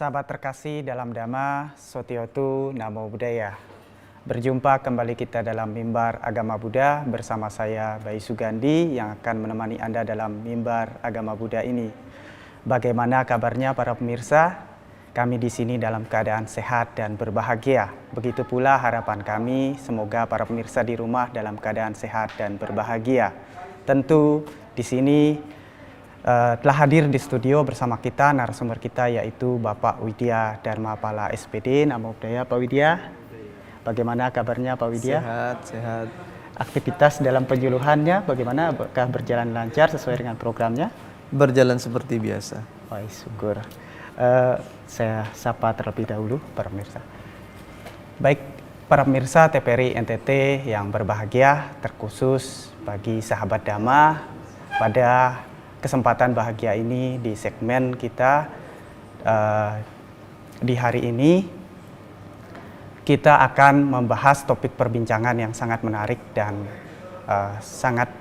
Sahabat terkasih dalam Dhamma, Sotiotu, Namo Buddhaya. Berjumpa kembali kita dalam Mimbar Agama Buddha bersama saya, Bayi Sugandi, yang akan menemani Anda dalam Mimbar Agama Buddha ini. Bagaimana kabarnya para pemirsa? Kami di sini dalam keadaan sehat dan berbahagia. Begitu pula harapan kami, semoga para pemirsa di rumah dalam keadaan sehat dan berbahagia. Tentu di sini telah hadir di studio bersama kita narasumber kita, yaitu Bapak Widya Dharmapala SPD. Namo Buddhaya Pak Widya. Bagaimana kabarnya Pak Widya? Sehat. Aktivitas dalam penyuluhannya bagaimana? Apakah berjalan lancar sesuai dengan programnya? Berjalan seperti biasa. Baik, syukur. Saya sapa terlebih dahulu para pemirsa. Baik, para pemirsa TPRI NTT yang berbahagia, terkhusus bagi sahabat Dhamma, pada kesempatan bahagia ini di segmen kita di hari ini kita akan membahas topik perbincangan yang sangat menarik dan sangat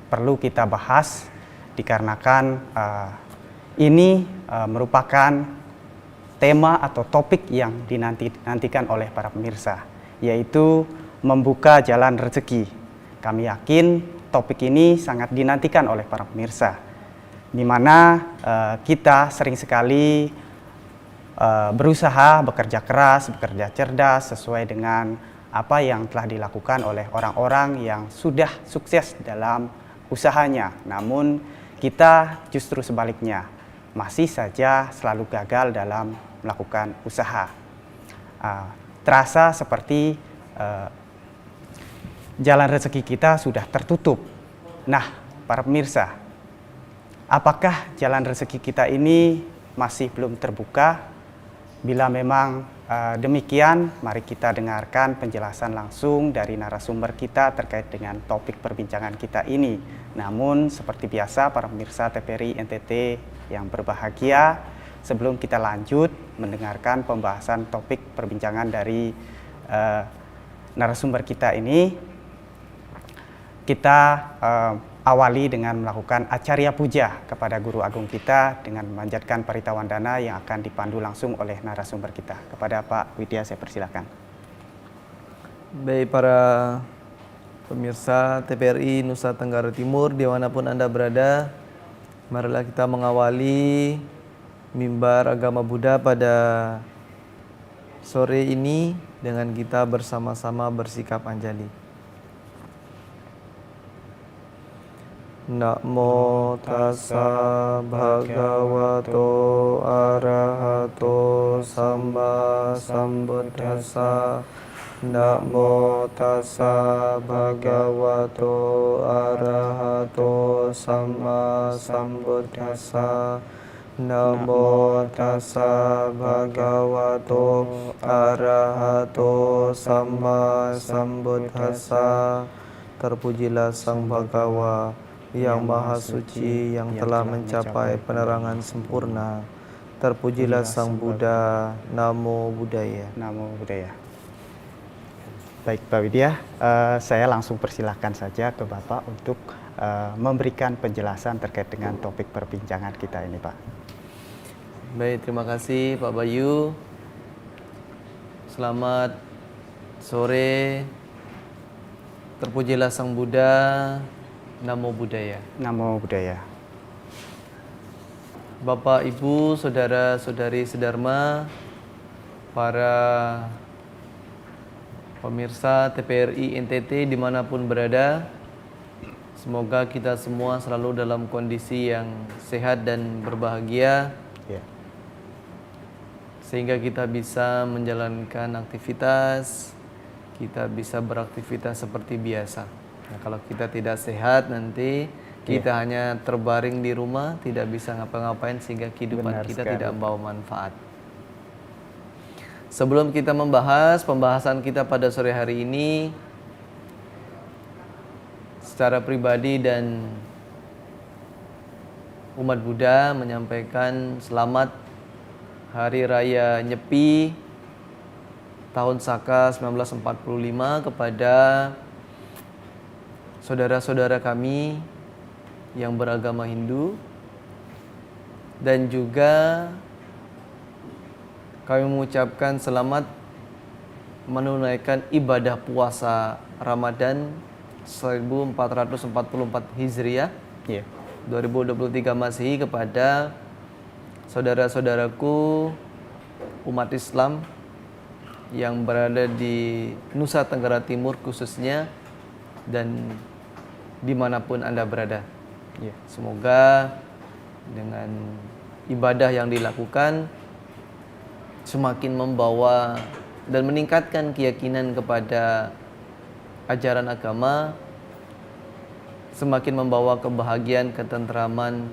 perlu kita bahas dikarenakan ini merupakan tema atau topik yang dinantikan oleh para pemirsa, yaitu membuka jalan rezeki. Kami yakin topik ini sangat dinantikan oleh para pemirsa, di mana kita sering sekali berusaha, bekerja keras, bekerja cerdas sesuai dengan apa yang telah dilakukan oleh orang-orang yang sudah sukses dalam usahanya. Namun kita justru sebaliknya, masih saja selalu gagal dalam melakukan usaha. Terasa seperti jalan rezeki kita sudah tertutup. Nah, para pemirsa, apakah jalan rezeki kita ini masih belum terbuka? Bila memang demikian, mari kita dengarkan penjelasan langsung dari narasumber kita terkait dengan topik perbincangan kita ini. Namun seperti biasa para pemirsa TPRI NTT yang berbahagia, sebelum kita lanjut mendengarkan pembahasan topik perbincangan dari narasumber kita ini, kita awali dengan melakukan acarya puja kepada Guru Agung kita dengan memanjatkan Parita Wandana yang akan dipandu langsung oleh narasumber kita. Kepada Pak Widya saya persilakan. Baik para pemirsa TPRI Nusa Tenggara Timur dimanapun Anda berada, marilah kita mengawali Mimbar Agama Buddha pada sore ini dengan kita bersama-sama bersikap anjali. Namo tassa bhagavato arahato samma sambuddhassa. Namo tassa bhagavato arahato samma sambuddhassa. Namo tassa bhagavato arahato samma sambuddhassa. Terpujilah Sang Bhagawa yang Maha Suci yang telah mencapai penerangan sempurna. Terpujilah Sang Buddha. Namo Buddhaya. Namo Buddhaya. Baik Pak Widya, saya langsung persilahkan saja ke Bapak untuk memberikan penjelasan terkait dengan topik perbincangan kita ini, Pak. Baik, terima kasih Pak Bayu. Selamat sore. Terpujilah Sang Buddha. Namo Buddhaya. Namo Buddhaya. Bapak, Ibu, Saudara-saudari sedharma, para pemirsa TPRI NTT dimanapun berada, semoga kita semua selalu dalam kondisi yang sehat dan berbahagia, sehingga kita bisa menjalankan aktivitas, kita bisa beraktivitas seperti biasa. Nah, kalau kita tidak sehat nanti kita hanya terbaring di rumah, tidak bisa ngapa-ngapain sehingga kehidupan kita tidak membawa manfaat. Sebelum kita membahas pembahasan kita pada sore hari ini, secara pribadi dan umat Buddha menyampaikan selamat Hari Raya Nyepi tahun Saka 1945 kepada saudara-saudara kami yang beragama Hindu dan juga kami mengucapkan selamat menunaikan ibadah puasa Ramadan 1444 Hijriah Iya. 2023 Masehi kepada saudara-saudaraku umat Islam yang berada di Nusa Tenggara Timur khususnya dan dimanapun Anda berada. Iya. Semoga dengan ibadah yang dilakukan semakin membawa dan meningkatkan keyakinan kepada ajaran agama, semakin membawa kebahagiaan, ketentraman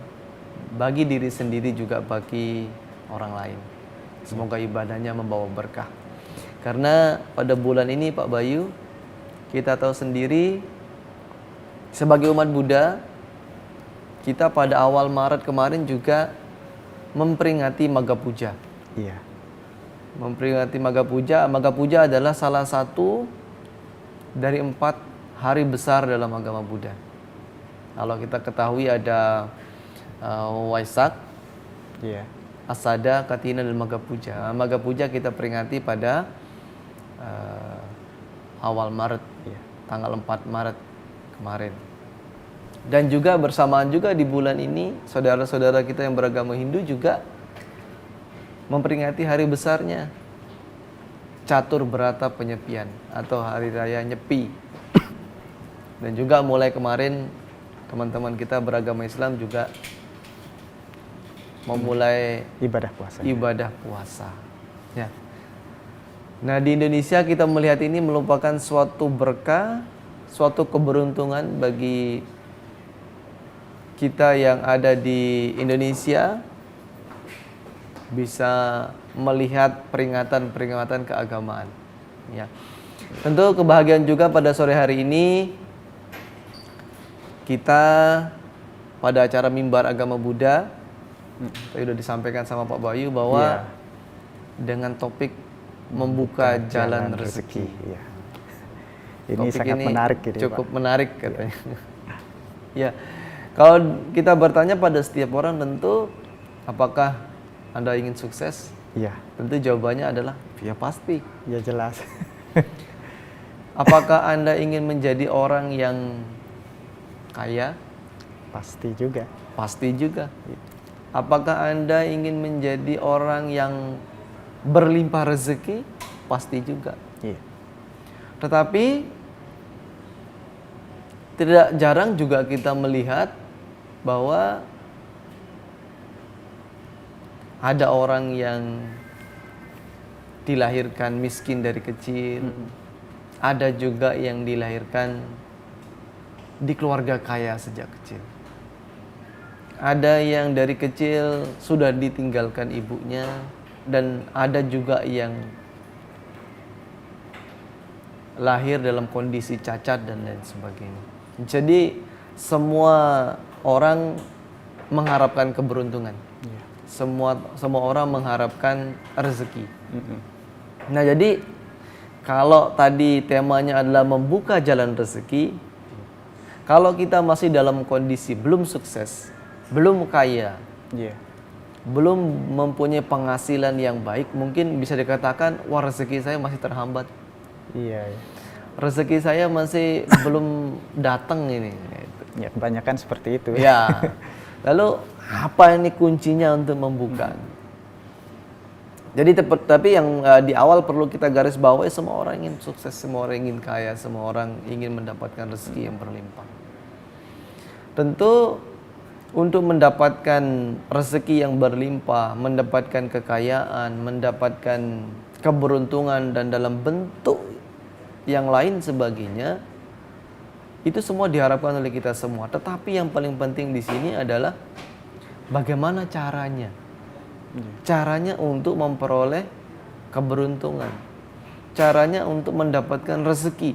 bagi diri sendiri juga bagi orang lain. Semoga ibadahnya membawa berkah. Karena pada bulan ini Pak Bayu, kita tahu sendiri sebagai umat Buddha, kita pada awal Maret kemarin juga memperingati Magha Puja. Iya. Memperingati Magha Puja. Magha Puja adalah salah satu dari 4 hari besar dalam agama Buddha. Kalau kita ketahui ada Waisak, Iya. Asada, Katina, dan Magha Puja. Magha Puja kita peringati pada awal Maret, Iya. tanggal 4 Maret kemarin. Dan juga bersamaan juga di bulan ini, saudara-saudara kita yang beragama Hindu juga memperingati hari besarnya Catur Berata Penyepian atau Hari Raya Nyepi. Dan juga mulai kemarin teman-teman kita beragama Islam juga memulai Ibadah puasa. ibadah puasa. Ya. Nah, di Indonesia kita melihat ini merupakan suatu berkah, suatu keberuntungan bagi kita yang ada di Indonesia bisa melihat peringatan-peringatan keagamaan. Ya. Tentu kebahagiaan juga pada sore hari ini kita pada acara Mimbar Agama Buddha tadi sudah disampaikan sama Pak Bayu bahwa Iya. dengan topik membuka jalan rezeki. Iya. Ini Topik sangat menarik gitu, cukup Pak. menarik katanya. Ya, kalau kita bertanya pada setiap orang tentu apakah Anda ingin sukses? Iya. Tentu jawabannya adalah ya pasti. Ya jelas. Apakah Anda ingin menjadi orang yang kaya? Pasti juga. Pasti juga. Apakah Anda ingin menjadi orang yang berlimpah rezeki? Pasti juga. Iya. Tetapi tidak jarang juga kita melihat bahwa ada orang yang dilahirkan miskin dari kecil. Ada juga yang dilahirkan di keluarga kaya sejak kecil. Ada yang dari kecil sudah ditinggalkan ibunya, dan ada juga yang lahir dalam kondisi cacat dan lain sebagainya. Jadi semua orang mengharapkan keberuntungan. Iya. Semua orang mengharapkan rezeki. Nah, jadi kalau tadi temanya adalah membuka jalan rezeki, kalau kita masih dalam kondisi belum sukses, belum kaya, Iya. belum mempunyai penghasilan yang baik, mungkin bisa dikatakan, wah rezeki saya masih terhambat. Iya. Iya. Rezeki saya masih belum datang ini. Gitu. Ya, kebanyakan seperti itu. Ya. Lalu apa ini kuncinya untuk membuka? Jadi tapi yang di awal perlu kita garis bawahi, semua orang ingin sukses, semua orang ingin kaya, semua orang ingin mendapatkan rezeki yang berlimpah. Tentu untuk mendapatkan rezeki yang berlimpah, mendapatkan kekayaan, mendapatkan keberuntungan dan dalam bentuk yang lain sebagainya, itu semua diharapkan oleh kita semua. Tetapi yang paling penting di sini adalah bagaimana caranya. Caranya untuk memperoleh keberuntungan. Caranya untuk mendapatkan rezeki.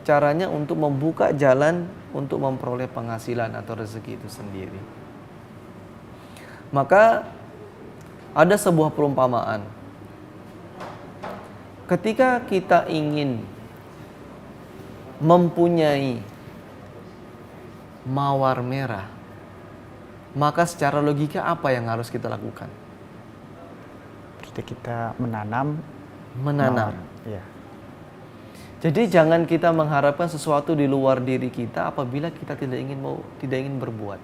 Caranya untuk membuka jalan untuk memperoleh penghasilan atau rezeki itu sendiri. Maka ada sebuah perumpamaan. Ketika kita ingin mempunyai mawar merah, maka secara logika apa yang harus kita lakukan? seperti kita menanam. Menanam. Ya. Jadi jangan kita mengharapkan sesuatu di luar diri kita apabila kita tidak ingin berbuat.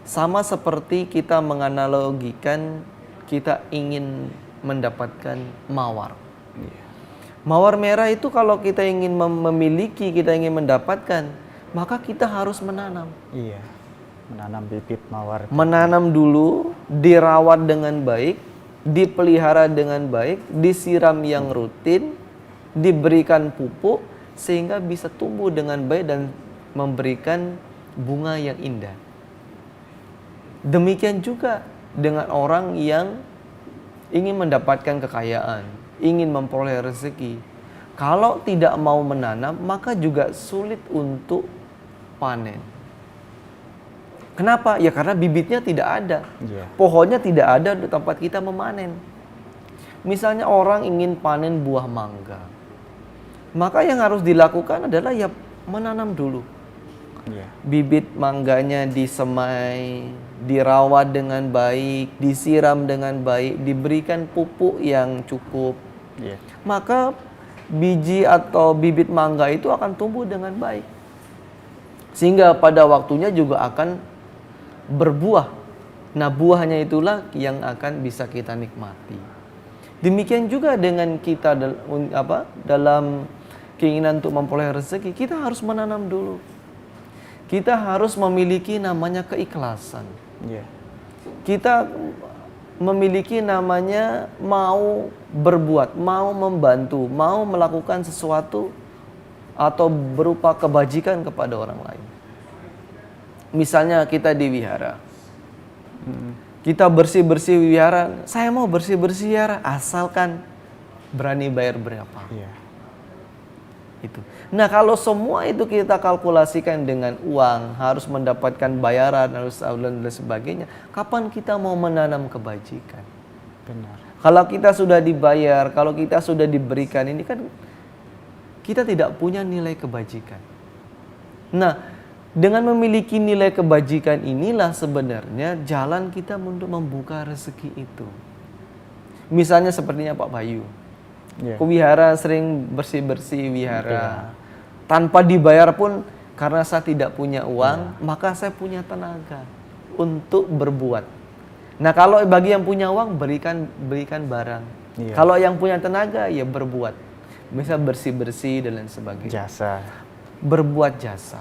Sama seperti kita menganalogikan kita ingin mendapatkan mawar. Mawar merah itu kalau kita ingin memiliki, kita ingin mendapatkan, maka kita harus menanam. Iya. Menanam bibit mawar. Menanam dulu, dirawat dengan baik, dipelihara dengan baik, disiram yang rutin, diberikan pupuk sehingga bisa tumbuh dengan baik dan memberikan bunga yang indah. Demikian juga dengan orang yang ingin mendapatkan kekayaan, ingin memperoleh rezeki. Kalau tidak mau menanam, maka juga sulit untuk panen. Kenapa? Ya karena bibitnya tidak ada. Pohonnya tidak ada di tempat kita memanen. Misalnya orang ingin panen buah mangga. Maka yang harus dilakukan adalah ya menanam dulu. Bibit mangganya disemai, dirawat dengan baik, disiram dengan baik, diberikan pupuk yang cukup. Maka biji atau bibit mangga itu akan tumbuh dengan baik. Sehingga pada waktunya juga akan berbuah. Nah, buahnya itulah yang akan bisa kita nikmati. Demikian juga dengan kita dalam keinginan untuk memperoleh rezeki, kita harus menanam dulu. Kita harus memiliki namanya keikhlasan. Kita memiliki namanya mau berbuat, mau membantu, mau melakukan sesuatu atau berupa kebajikan kepada orang lain. Misalnya kita di wihara, kita bersih-bersih wihara, saya mau bersih-bersih wihara asalkan berani bayar berapa. Itu. Nah, kalau semua itu kita kalkulasikan dengan uang, harus mendapatkan bayaran, harus dan sebagainya, kapan kita mau menanam kebajikan? Benar. Kalau kita sudah dibayar, kalau kita sudah diberikan, ini kan kita tidak punya nilai kebajikan. Nah, dengan memiliki nilai kebajikan inilah sebenarnya jalan kita untuk membuka rezeki itu. Misalnya sepertinya Pak Bayu. Ke wihara sering bersih-bersih wihara. Tanpa dibayar pun karena saya tidak punya uang, maka saya punya tenaga untuk berbuat. Nah, kalau bagi yang punya uang berikan barang. Kalau yang punya tenaga ya berbuat. Bisa bersih-bersih dan lain sebagainya. Jasa. Berbuat jasa.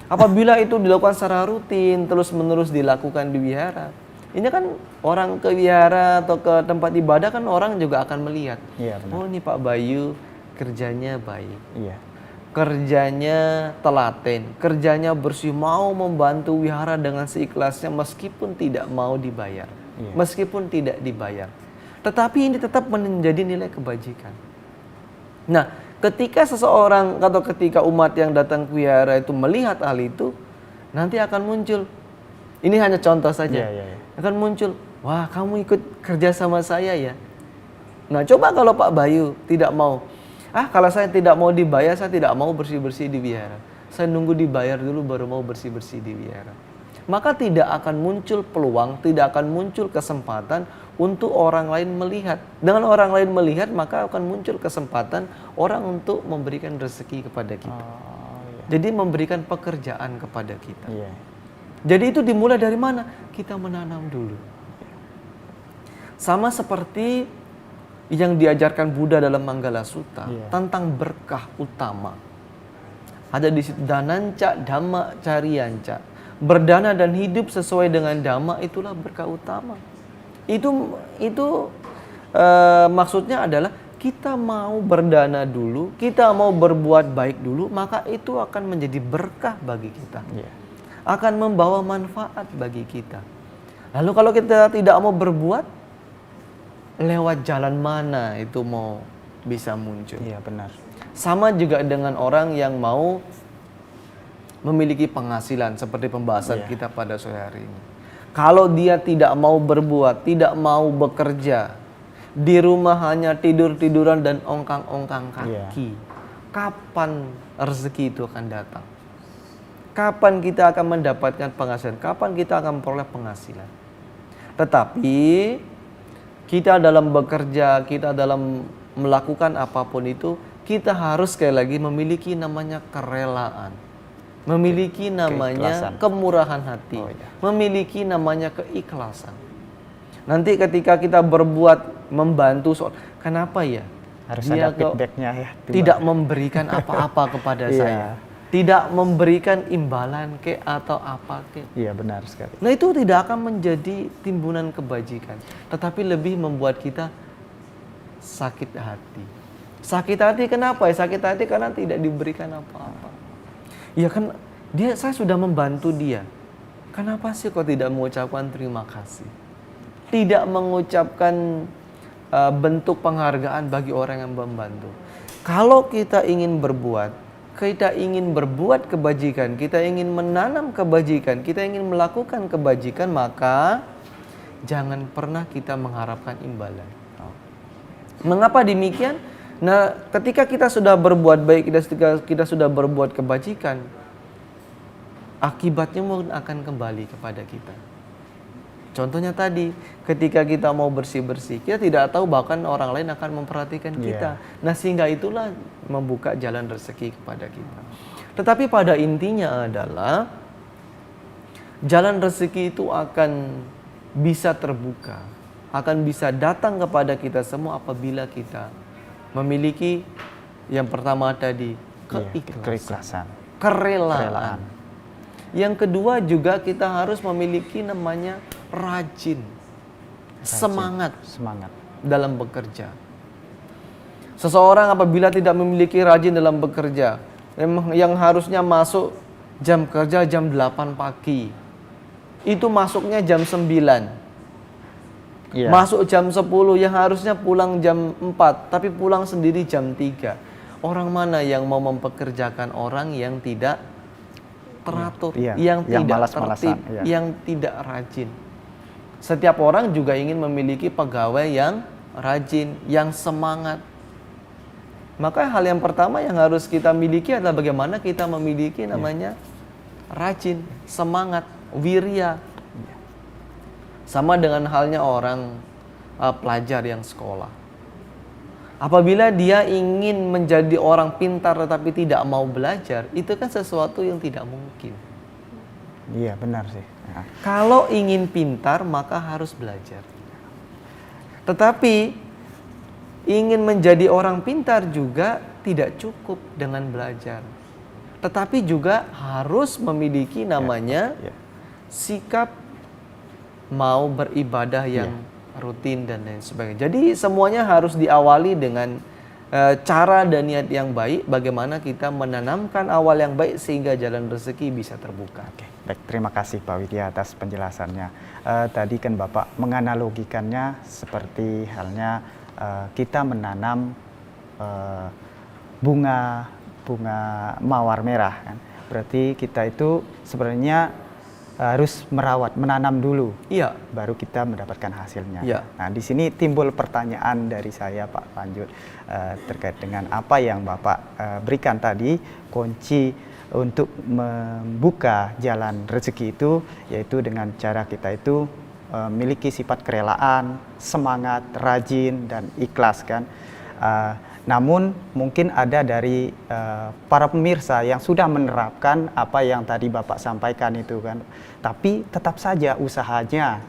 Apabila itu dilakukan secara rutin, terus-menerus dilakukan di wihara, ini kan orang ke wihara atau ke tempat ibadah kan orang juga akan melihat. Oh, ini Pak Bayu kerjanya baik. Kerjanya telaten, kerjanya bersih, mau membantu wihara dengan seikhlasnya meskipun tidak mau dibayar. Meskipun tidak dibayar. Tetapi ini tetap menjadi nilai kebajikan. Nah, ketika seseorang atau ketika umat yang datang ke wihara itu melihat hal itu, nanti akan muncul. Ini hanya contoh saja. Akan muncul, wah kamu ikut kerja sama saya ya. Nah, coba kalau Pak Bayu tidak mau. Kalau saya tidak mau dibayar, saya tidak mau bersih-bersih di wihara. Saya nunggu dibayar dulu baru mau bersih-bersih di wihara. Maka tidak akan muncul peluang, tidak akan muncul kesempatan untuk orang lain melihat. Dengan orang lain melihat, maka akan muncul kesempatan orang untuk memberikan rezeki kepada kita. Jadi memberikan pekerjaan kepada kita. Jadi itu dimulai dari mana? Kita menanam dulu. Sama seperti yang diajarkan Buddha dalam Manggala Sutta tentang berkah utama. Ada di situ dananca dhamma cariyanca. Berdana dan hidup sesuai dengan dhamma itulah berkah utama. Itu maksudnya adalah kita mau berdana dulu, kita mau berbuat baik dulu, maka itu akan menjadi berkah bagi kita. Akan membawa manfaat bagi kita. Lalu kalau kita tidak mau berbuat, lewat jalan mana itu mau bisa muncul? Benar. Sama juga dengan orang yang mau memiliki penghasilan seperti pembahasan kita pada sore hari ini. Kalau dia tidak mau berbuat, tidak mau bekerja, di rumah hanya tidur-tiduran dan ongkang-ongkang kaki, kapan rezeki itu akan datang? Kapan kita akan mendapatkan penghasilan? Kapan kita akan memperoleh penghasilan? Tetapi Kita dalam bekerja, kita dalam melakukan apapun itu, kita harus sekali lagi memiliki namanya kerelaan. Memiliki namanya Keikhlasan. kemurahan hati. Oh, iya. Memiliki namanya keikhlasan. Nanti ketika kita berbuat membantu soal, kenapa ya? Harus Dia ada kok feedbacknya ya. tidak memberikan apa-apa kepada Iya. saya. Tidak memberikan imbalan ke atau apa ke. Iya, benar sekali. Nah itu tidak akan menjadi timbunan kebajikan, tetapi lebih membuat kita sakit hati. Sakit hati kenapa ya? Sakit hati karena tidak diberikan apa-apa. Ya kan saya sudah membantu dia. Kenapa sih kok tidak mengucapkan terima kasih? Tidak mengucapkan bentuk penghargaan bagi orang yang membantu. Kalau kita ingin berbuat kebajikan, kita ingin menanam kebajikan, kita ingin melakukan kebajikan, maka jangan pernah kita mengharapkan imbalan. Mengapa demikian? Nah, ketika kita sudah berbuat baik, kita sudah berbuat kebajikan, akibatnya mungkin akan kembali kepada kita. Contohnya tadi, ketika kita mau bersih-bersih, kita tidak tahu bahkan orang lain akan memperhatikan kita. Nah, sehingga itulah membuka jalan rezeki kepada kita. Tetapi pada intinya adalah jalan rezeki itu akan bisa terbuka, akan bisa datang kepada kita semua apabila kita memiliki yang pertama tadi, keikhlasan, kerelaan. Yang kedua juga kita harus memiliki namanya rajin. Semangat dalam bekerja. Seseorang apabila tidak memiliki rajin dalam bekerja, yang harusnya masuk jam kerja jam 8 pagi, itu masuknya jam 9. Masuk jam 10, yang harusnya pulang jam 4, tapi pulang sendiri jam 3. Orang mana yang mau mempekerjakan orang yang tidak teratur, yang tidak tertib, yang tidak rajin? Setiap orang juga ingin memiliki pegawai yang rajin, yang semangat. Maka hal yang pertama yang harus kita miliki adalah bagaimana kita memiliki namanya rajin, semangat, wirya. Sama dengan halnya orang pelajar yang sekolah. Apabila dia ingin menjadi orang pintar tetapi tidak mau belajar, itu kan sesuatu yang tidak mungkin. Iya, benar sih. Ya. Kalau ingin pintar maka harus belajar. Tetapi ingin menjadi orang pintar juga tidak cukup dengan belajar. Tetapi juga harus memiliki namanya sikap mau beribadah yang rutin dan lain sebagainya. Jadi semuanya harus diawali dengan cara dan niat yang baik. Bagaimana kita menanamkan awal yang baik sehingga jalan rezeki bisa terbuka. Oke, baik, terima kasih Pak Widya atas penjelasannya. Tadi kan Bapak menganalogikannya seperti halnya kita menanam bunga mawar merah kan. Berarti kita itu sebenarnya harus merawat, menanam dulu, baru kita mendapatkan hasilnya. Nah, di sini timbul pertanyaan dari saya, Pak, lanjut terkait dengan apa yang Bapak berikan tadi, kunci untuk membuka jalan rezeki itu, yaitu dengan cara kita itu memiliki sifat kerelaan, semangat, rajin, dan ikhlas kan. Namun mungkin ada dari para pemirsa yang sudah menerapkan apa yang tadi Bapak sampaikan itu kan, tapi tetap saja usahanya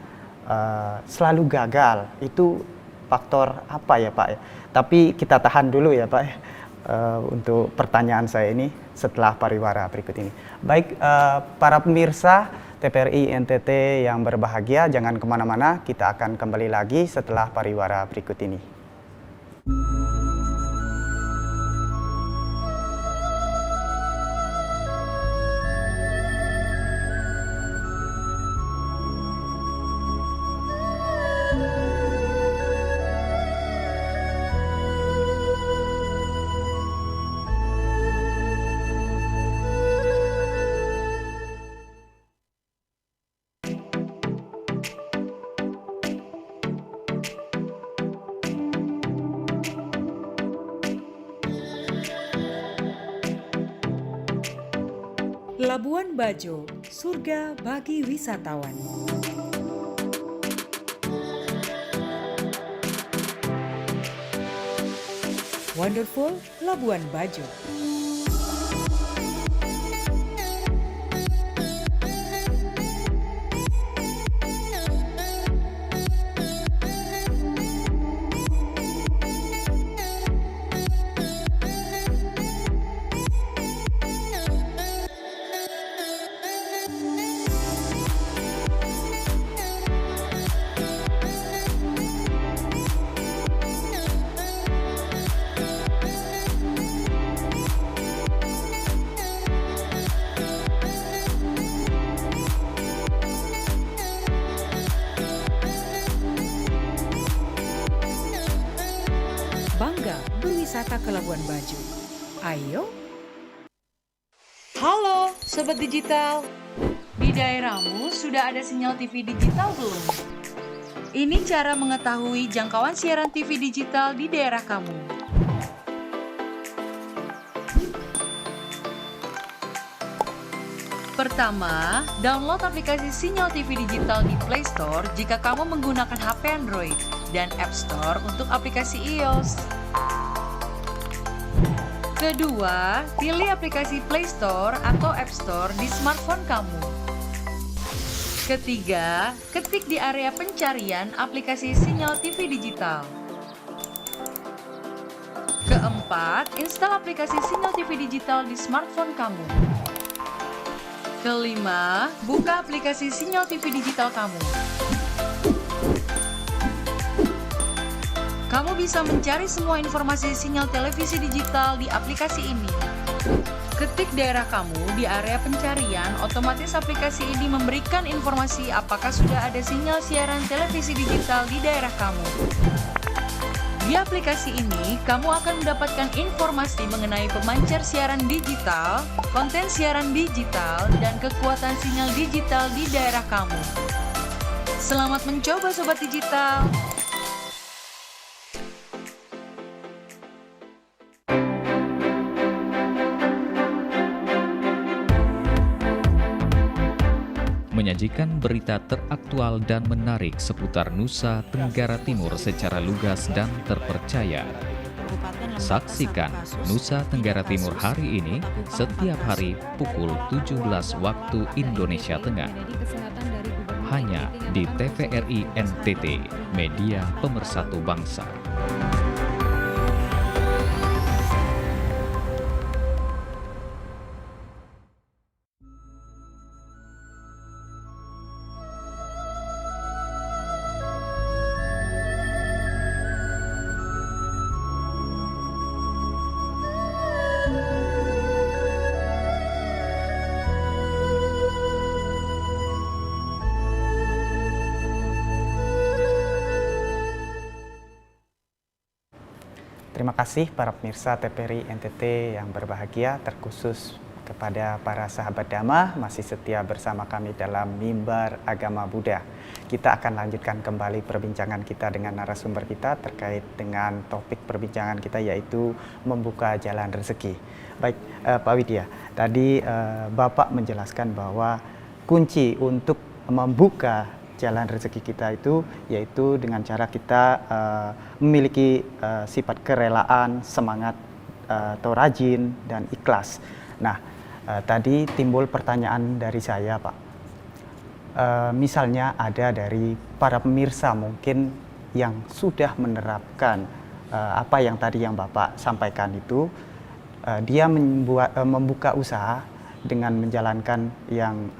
selalu gagal. Itu faktor apa ya Pak? Tapi kita tahan dulu ya Pak untuk pertanyaan saya ini setelah pariwara berikut ini. Baik, para pemirsa TPRI NTT yang berbahagia, jangan kemana-mana, kita akan kembali lagi setelah pariwara berikut ini. Labuan Bajo, surga bagi wisatawan. Wonderful Labuan Bajo. Bangga berwisata ke Labuan Bajo. Ayo! Halo Sobat Digital, di daerahmu sudah ada sinyal TV digital belum? Ini cara mengetahui jangkauan siaran TV digital di daerah kamu. Pertama, download aplikasi Sinyal TV Digital di Play Store jika kamu menggunakan HP Android dan App Store untuk aplikasi iOS. Kedua, pilih aplikasi Play Store atau App Store di smartphone kamu. Ketiga, ketik di area pencarian aplikasi Sinyal TV Digital. Keempat, install aplikasi Sinyal TV Digital di smartphone kamu. Kelima, buka aplikasi Sinyal TV Digital kamu. Kamu bisa mencari semua informasi sinyal televisi digital di aplikasi ini. Ketik daerah kamu di area pencarian, otomatis aplikasi ini memberikan informasi apakah sudah ada sinyal siaran televisi digital di daerah kamu. Di aplikasi ini, kamu akan mendapatkan informasi mengenai pemancar siaran digital, konten siaran digital, dan kekuatan sinyal digital di daerah kamu. Selamat mencoba Sobat Digital! Menyajikan berita teraktual dan menarik seputar Nusa Tenggara Timur secara lugas dan terpercaya. Saksikan Nusa Tenggara Timur hari ini setiap hari pukul 17 waktu Indonesia Tengah. Hanya di TVRI NTT, Media Pemersatu Bangsa. Terima kasih para pemirsa TVRI NTT yang berbahagia, terkhusus kepada para sahabat Dhamma masih setia bersama kami dalam Mimbar Agama Buddha. Kita akan lanjutkan kembali perbincangan kita dengan narasumber kita terkait dengan topik perbincangan kita, yaitu membuka jalan rezeki. Baik, Pak Widya, tadi Bapak menjelaskan bahwa kunci untuk membuka jalan rezeki kita itu yaitu dengan cara kita memiliki sifat kerelaan, semangat atau rajin dan ikhlas. Nah, tadi timbul pertanyaan dari saya, Pak. Misalnya ada dari para pemirsa mungkin yang sudah menerapkan apa yang tadi yang Bapak sampaikan itu, dia membuka usaha dengan menjalankan yang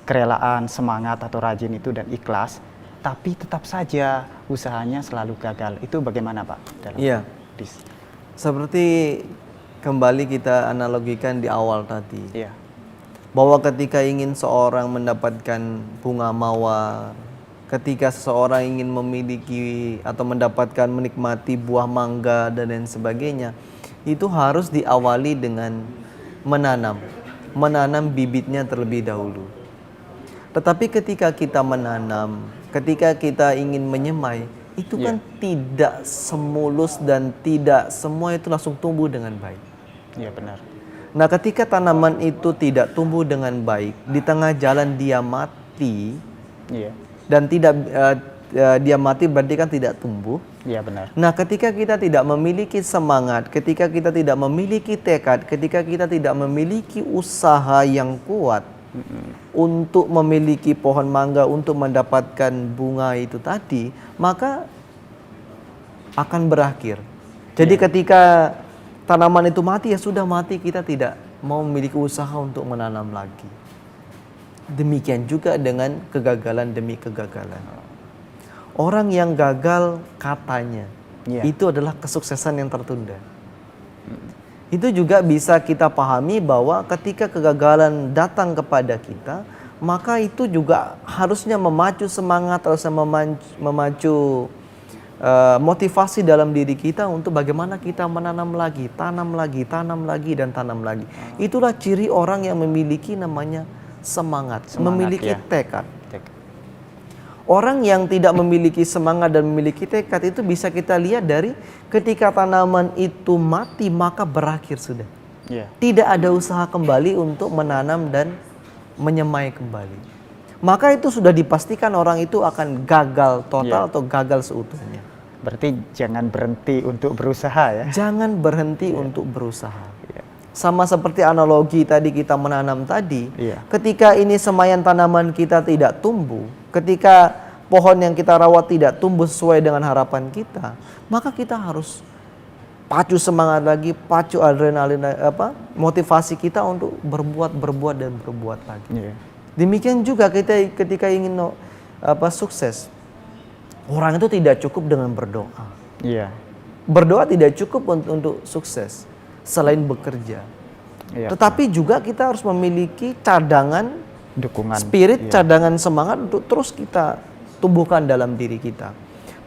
kerelaan, semangat atau rajin itu dan ikhlas, tapi tetap saja usahanya selalu gagal. Itu bagaimana, Pak? Iya, seperti kembali kita analogikan di awal tadi, Iya. bahwa ketika ingin seorang mendapatkan bunga mawar, ketika seseorang ingin memiliki atau mendapatkan menikmati buah mangga dan lain sebagainya, itu harus diawali dengan menanam bibitnya terlebih dahulu. Tetapi ketika kita menanam, ketika kita ingin menyemai, itu kan tidak semulus dan tidak semua itu langsung tumbuh dengan baik. Iya, benar. Nah, ketika tanaman itu tidak tumbuh dengan baik, di tengah jalan dia mati, Iya. dan dia mati berarti kan tidak tumbuh. Iya benar. Nah, ketika kita tidak memiliki semangat, ketika kita tidak memiliki tekad, ketika kita tidak memiliki usaha yang kuat untuk memiliki pohon mangga, untuk mendapatkan bunga itu tadi, maka akan berakhir. Jadi ketika tanaman itu mati, ya sudah mati, kita tidak mau memiliki usaha untuk menanam lagi. Demikian juga dengan kegagalan demi kegagalan. Orang yang gagal katanya, itu adalah kesuksesan yang tertunda. Itu juga bisa kita pahami bahwa ketika kegagalan datang kepada kita, maka itu juga harusnya memacu semangat, harusnya memacu motivasi dalam diri kita untuk bagaimana kita menanam lagi, tanam lagi, tanam lagi, dan tanam lagi. Itulah ciri orang yang memiliki namanya semangat memiliki tekad. Orang yang tidak memiliki semangat dan memiliki tekad itu bisa kita lihat dari ketika tanaman itu mati, maka berakhir sudah. Tidak ada usaha kembali untuk menanam dan menyemai kembali. Maka itu sudah dipastikan orang itu akan gagal total atau gagal seutuhnya. Berarti jangan berhenti untuk berusaha ya. Jangan berhenti untuk berusaha. Sama seperti analogi tadi kita menanam tadi, ketika ini semaian tanaman kita tidak tumbuh, ketika pohon yang kita rawat tidak tumbuh sesuai dengan harapan kita, maka kita harus pacu semangat lagi, pacu adrenalin, motivasi kita untuk berbuat dan berbuat lagi. Demikian juga kita ketika ingin sukses, orang itu tidak cukup dengan berdoa. Berdoa tidak cukup untuk sukses. Selain bekerja, tetapi juga kita harus memiliki cadangan dukungan, spirit, cadangan semangat untuk terus kita tumbuhkan dalam diri kita.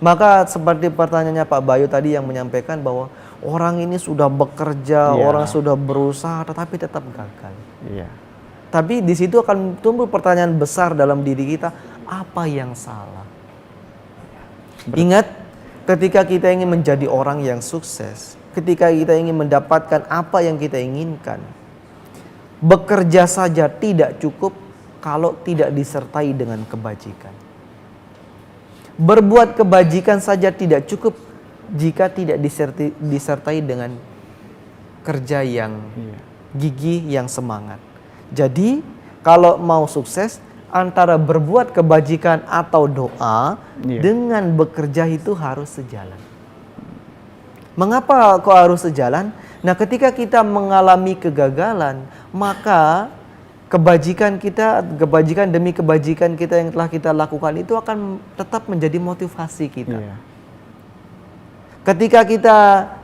Maka seperti pertanyaannya Pak Bayu tadi yang menyampaikan bahwa orang ini sudah bekerja, orang sudah berusaha, tetapi tetap gagal. Tapi di situ akan tumbuh pertanyaan besar dalam diri kita, apa yang salah? Ingat, ketika kita ingin menjadi orang yang sukses, ketika kita ingin mendapatkan apa yang kita inginkan, bekerja saja tidak cukup kalau tidak disertai dengan kebajikan. Berbuat kebajikan saja tidak cukup jika tidak disertai dengan kerja yang gigih, yang semangat. Jadi, kalau mau sukses, antara berbuat kebajikan atau doa dengan bekerja itu harus sejalan. Mengapa kok harus sejalan? Nah, ketika kita mengalami kegagalan, maka kebajikan demi kebajikan kita yang telah kita lakukan itu akan tetap menjadi motivasi kita. Ketika kita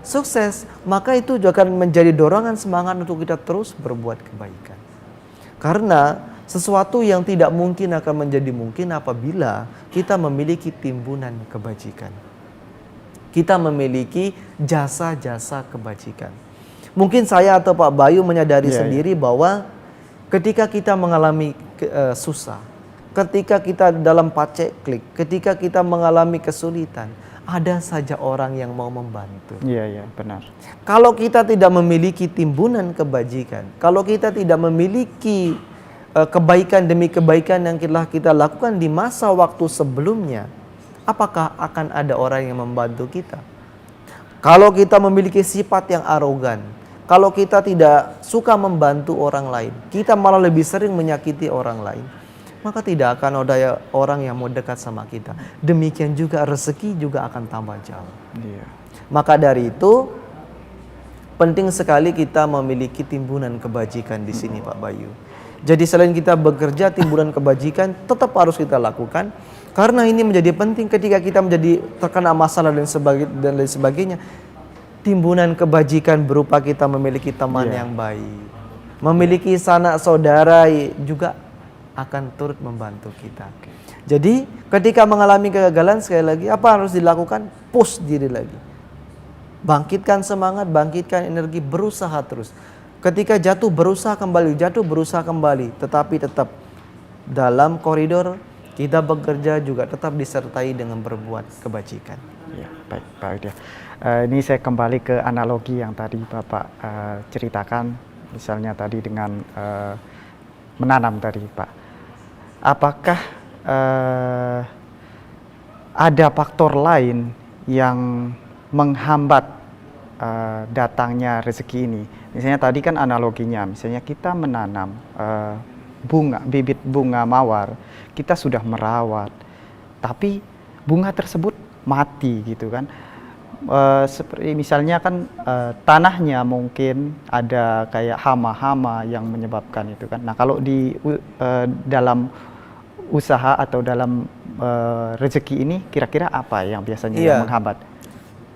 sukses, maka itu juga akan menjadi dorongan semangat untuk kita terus berbuat kebaikan. Karena sesuatu yang tidak mungkin akan menjadi mungkin apabila kita memiliki timbunan kebajikan. Kita memiliki jasa-jasa kebajikan. Mungkin saya atau Pak Bayu menyadari sendiri bahwa ketika kita mengalami susah, ketika kita dalam paceklik, ketika kita mengalami kesulitan, ada saja orang yang mau membantu. Benar. Kalau kita tidak memiliki timbunan kebajikan, kalau kita tidak memiliki kebaikan demi kebaikan yang telah kita lakukan di masa waktu sebelumnya, apakah akan ada orang yang membantu kita? Kalau kita memiliki sifat yang arogan, kalau kita tidak suka membantu orang lain, kita malah lebih sering menyakiti orang lain, maka tidak akan ada orang yang mau dekat sama kita. Demikian juga rezeki juga akan tambah jauh. Maka dari itu, penting sekali kita memiliki timbunan kebajikan di sini, Pak Bayu. Jadi selain kita bekerja, timbunan kebajikan tetap harus kita lakukan. Karena ini menjadi penting ketika kita menjadi terkena masalah dan lain sebagainya. Timbunan kebajikan berupa kita memiliki teman yang baik, memiliki sanak saudara juga akan turut membantu kita. Jadi ketika mengalami kegagalan, sekali lagi apa harus dilakukan? Push diri lagi, bangkitkan semangat, bangkitkan energi, berusaha terus. Ketika jatuh berusaha kembali, tetapi tetap dalam koridor kita bekerja juga tetap disertai dengan berbuat kebajikan. Baik, Pak Widya. Ini saya kembali ke analogi yang tadi Bapak ceritakan, misalnya tadi dengan menanam tadi, Pak. Apakah ada faktor lain yang menghambat datangnya rezeki ini. Misalnya tadi kan analoginya, misalnya kita menanam bibit bunga mawar, kita sudah merawat, tapi bunga tersebut mati gitu kan. Seperti misalnya kan tanahnya mungkin ada kayak hama-hama yang menyebabkan itu kan. Nah kalau di dalam usaha atau dalam rezeki ini kira-kira apa yang biasanya yang menghambat?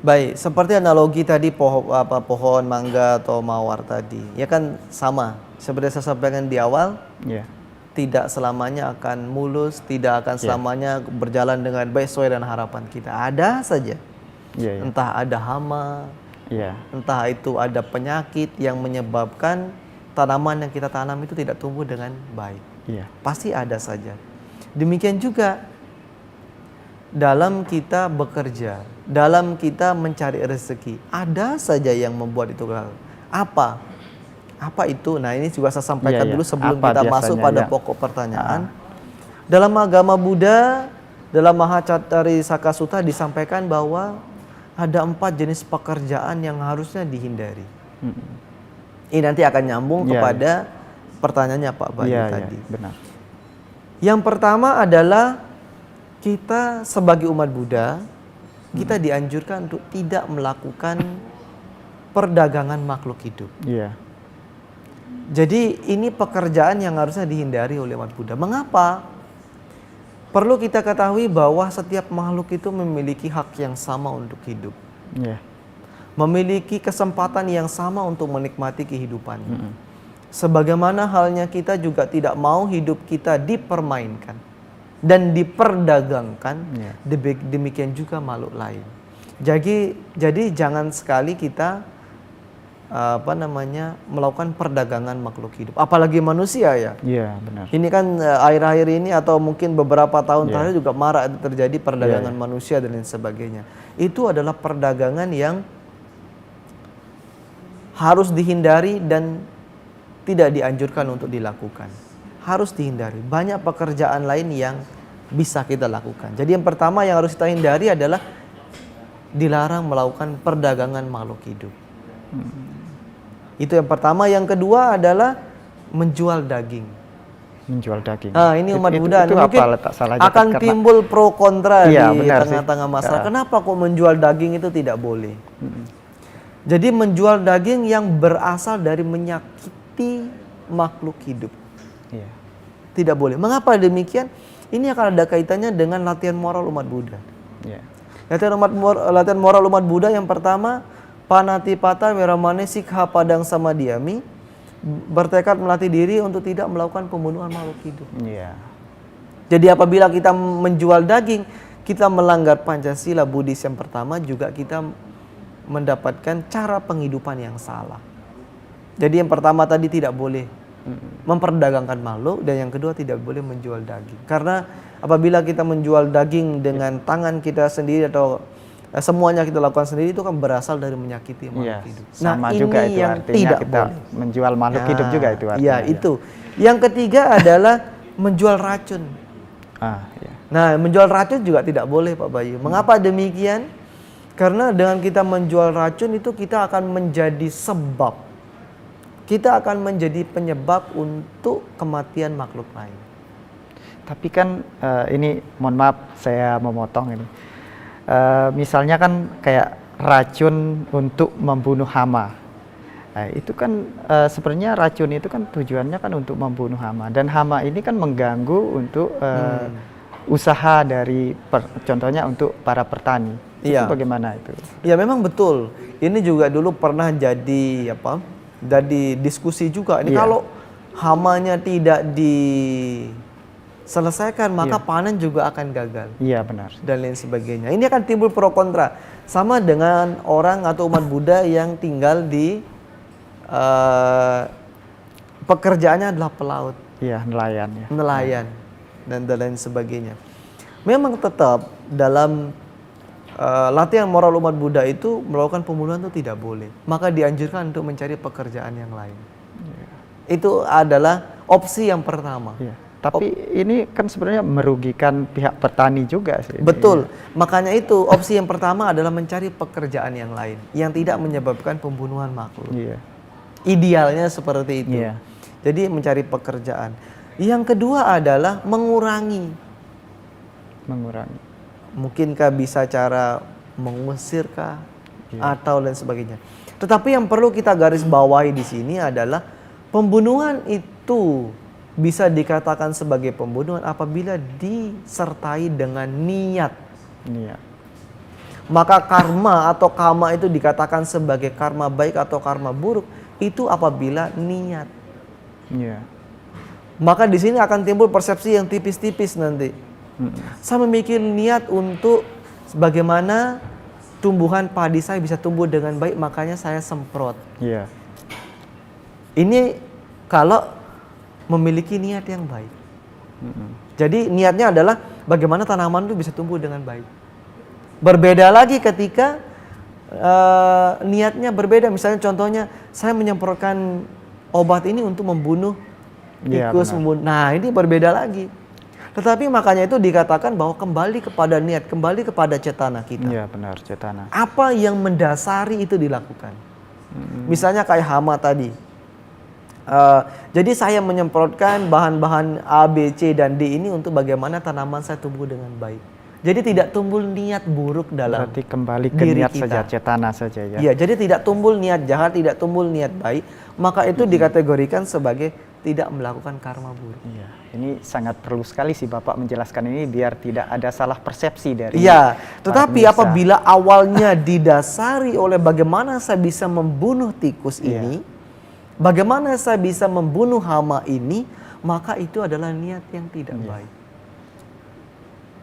Baik, seperti analogi tadi pohon mangga atau mawar tadi, ya kan sama. Seperti saya sampaikan di awal, tidak selamanya akan mulus, tidak akan selamanya berjalan dengan baik sesuai dengan harapan kita. Ada saja. Entah ada hama, entah itu ada penyakit yang menyebabkan tanaman yang kita tanam itu tidak tumbuh dengan baik. Pasti ada saja. Demikian juga dalam kita bekerja, dalam kita mencari rezeki, ada saja yang membuat itu gagal. Apa itu? Nah ini juga saya sampaikan dulu sebelum kita masuk pada pokok pertanyaan. Dalam agama Buddha, dalam Mahacatari-saka Sutta disampaikan bahwa ada 4 jenis pekerjaan yang harusnya dihindari. Ini nanti akan nyambung kepada pertanyaannya Pak Bayu tadi. Benar. Yang pertama adalah kita sebagai umat Buddha, kita dianjurkan untuk tidak melakukan perdagangan makhluk hidup. Jadi ini pekerjaan yang harusnya dihindari oleh umat Buddha. Mengapa? Perlu kita ketahui bahwa setiap makhluk itu memiliki hak yang sama untuk hidup. Memiliki kesempatan yang sama untuk menikmati kehidupannya. Sebagaimana halnya kita juga tidak mau hidup kita dipermainkan dan diperdagangkan, demikian juga makhluk lain. Jadi jangan sekali kita melakukan perdagangan makhluk hidup, apalagi manusia ya. Benar. Ini kan akhir-akhir ini atau mungkin beberapa tahun terakhir juga marak terjadi perdagangan manusia dan lain sebagainya. Itu adalah perdagangan yang harus dihindari dan tidak dianjurkan untuk dilakukan. Harus dihindari. Banyak pekerjaan lain yang bisa kita lakukan. Jadi yang pertama yang harus kita hindari adalah dilarang melakukan perdagangan makhluk hidup. Itu yang pertama. Yang kedua adalah menjual daging. Menjual daging. Nah, ini umat Buddha itu mungkin akan timbul pro kontra di tengah-tengah masyarakat. Kenapa kok menjual daging itu tidak boleh? Jadi menjual daging yang berasal dari menyakiti makhluk hidup. Tidak boleh. Mengapa demikian? Ini akan ada kaitannya dengan latihan moral umat Buddha. Latihan moral umat Buddha yang pertama, Panatipata Wiramane Sikha Padang Samadhyami, bertekad melatih diri untuk tidak melakukan pembunuhan makhluk hidup. Jadi apabila kita menjual daging, kita melanggar Pancasila Buddhis yang pertama, juga kita mendapatkan cara penghidupan yang salah. Jadi yang pertama tadi tidak boleh memperdagangkan makhluk, dan yang kedua tidak boleh menjual daging. Karena apabila kita menjual daging dengan tangan kita sendiri atau semuanya kita lakukan sendiri, itu kan berasal dari menyakiti makhluk hidup. Sama juga itu yang artinya tidak kita boleh menjual makhluk hidup juga itu artinya. Itu. Yang ketiga adalah menjual racun. Nah, menjual racun juga tidak boleh Pak Bayu. Mengapa demikian? Karena dengan kita menjual racun itu kita akan menjadi sebab. Kita akan menjadi penyebab untuk kematian makhluk lain. Tapi kan ini mohon maaf saya memotong ini. Misalnya kan kayak racun untuk membunuh hama. Nah, itu kan sebenarnya racun itu kan tujuannya kan untuk membunuh hama, dan hama ini kan mengganggu untuk usaha dari contohnya untuk para petani. Itu bagaimana itu? Ya memang betul. Ini juga dulu pernah jadi jadi diskusi juga. Ini kalau hamanya tidak diselesaikan, maka panen juga akan gagal. Benar. Dan lain sebagainya. Ini akan timbul pro kontra. Sama dengan orang atau umat Buddha yang tinggal di pekerjaannya adalah pelaut. Nelayan. Nelayan dan lain sebagainya. Memang tetap dalam latihan moral umat Buddha itu melakukan pembunuhan itu tidak boleh. Maka dianjurkan untuk mencari pekerjaan yang lain. Itu adalah opsi yang pertama. Tapi ini kan sebenarnya merugikan pihak petani juga sih. Betul. Makanya itu opsi yang pertama adalah mencari pekerjaan yang lain yang tidak menyebabkan pembunuhan makhluk. Iya. Idealnya seperti itu. Iya. Jadi mencari pekerjaan. Yang kedua adalah mengurangi. Mungkinkah bisa cara mengusirkah atau lain sebagainya. Tetapi yang perlu kita garis bawahi di sini adalah pembunuhan itu bisa dikatakan sebagai pembunuhan apabila disertai dengan niat. Maka karma atau kama itu dikatakan sebagai karma baik atau karma buruk itu apabila niat. Maka di sini akan timbul persepsi yang tipis-tipis nanti. Saya memiliki niat untuk bagaimana tumbuhan padi saya bisa tumbuh dengan baik, makanya saya semprot. Ini kalau memiliki niat yang baik. Jadi niatnya adalah bagaimana tanaman itu bisa tumbuh dengan baik. Berbeda lagi ketika niatnya berbeda. Misalnya contohnya saya menyemprotkan obat ini untuk membunuh tikus. Nah ini berbeda lagi. Tetapi makanya itu dikatakan bahwa kembali kepada niat, kembali kepada cetana kita. Iya benar, cetana. Apa yang mendasari itu dilakukan. Misalnya kayak hama tadi. Jadi saya menyemprotkan bahan-bahan A, B, C, dan D ini untuk bagaimana tanaman saya tumbuh dengan baik. Jadi tidak tumbuh niat buruk dalam Berarti kembali ke diri niat kita. saja, cetana saja ya. Iya, jadi tidak tumbuh niat jahat, tidak tumbuh niat baik, maka itu dikategorikan sebagai tidak melakukan karma buruk. Iya, ini sangat perlu sekali sih Bapak menjelaskan ini biar tidak ada salah persepsi dari. Iya, tetapi pemirsa. apabila awalnya didasari oleh bagaimana saya bisa membunuh tikus ini, bagaimana saya bisa membunuh hama ini, maka itu adalah niat yang tidak baik.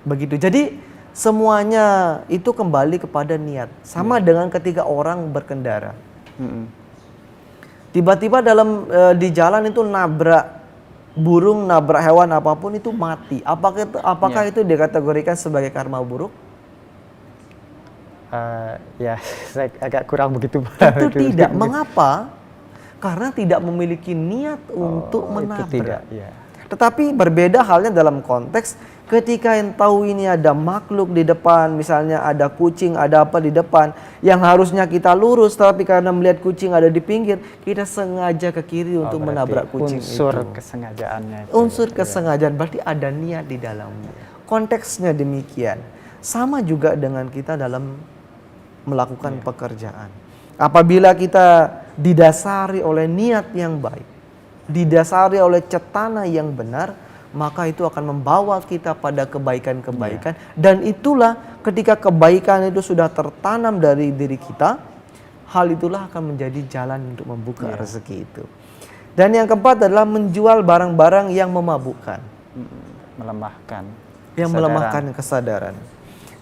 Begitu. Jadi semuanya itu kembali kepada niat. Sama dengan ketika orang berkendara. Tiba-tiba di jalan itu nabrak burung, nabrak hewan apapun itu mati. Apakah itu dikategorikan sebagai karma buruk? Ya, saya agak kurang begitu. Tentu tidak. Mengapa? Karena tidak memiliki niat untuk menabrak. Itu tidak, Tetapi berbeda halnya dalam konteks ketika yang tahu ini ada makhluk di depan, misalnya ada kucing, ada apa di depan, yang harusnya kita lurus, tapi karena melihat kucing ada di pinggir, kita sengaja ke kiri untuk menabrak kucing unsur itu. kesengajaannya itu. Unsur kesengajaan, berarti ada niat di dalamnya. Konteksnya demikian. Sama juga dengan kita dalam melakukan pekerjaan. Apabila kita didasari oleh niat yang baik, didasari oleh cetana yang benar, maka itu akan membawa kita pada kebaikan-kebaikan. Dan itulah ketika kebaikan itu sudah tertanam dari diri kita, hal itulah akan menjadi jalan untuk membuka rezeki itu. Dan yang keempat adalah menjual barang-barang yang memabukkan. Melemahkan. Yang melemahkan kesadaran.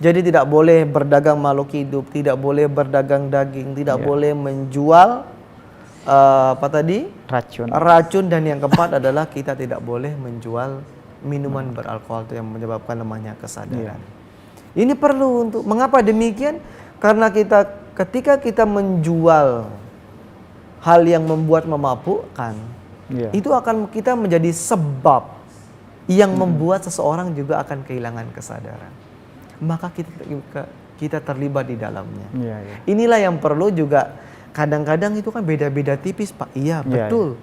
Jadi tidak boleh berdagang makhluk hidup, tidak boleh berdagang daging, tidak boleh menjual racun, dan yang keempat adalah kita tidak boleh menjual minuman beralkohol yang menyebabkan lemahnya kesadaran. Ini perlu untuk mengapa demikian? Karena ketika kita menjual hal yang membuat memabukkan, itu akan kita menjadi sebab yang membuat seseorang juga akan kehilangan kesadaran. Maka kita terlibat di dalamnya. Inilah yang perlu juga. Kadang-kadang itu kan beda-beda tipis, Pak. Iya, betul.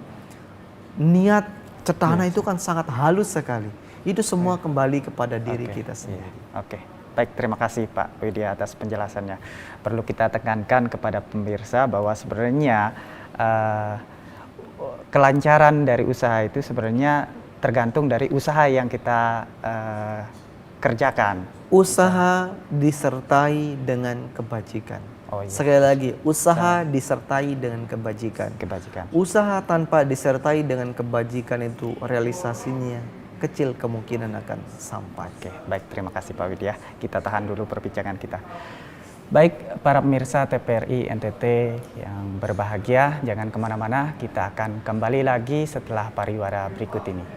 Niat cetana itu kan sangat halus sekali. Itu semua kembali kepada diri kita sendiri. Baik, terima kasih Pak Widya atas penjelasannya. Perlu kita tekankan kepada pemirsa bahwa sebenarnya kelancaran dari usaha itu sebenarnya tergantung dari usaha yang kita kerjakan. Usaha disertai dengan kebajikan. Sekali lagi, usaha disertai dengan kebajikan. Usaha tanpa disertai dengan kebajikan itu realisasinya kecil kemungkinan akan sampai. Baik, terima kasih Pak Widya. Kita tahan dulu perbincangan kita. Baik, para pemirsa TPRI NTT yang berbahagia, jangan kemana-mana. Kita akan kembali lagi setelah pariwara berikut ini.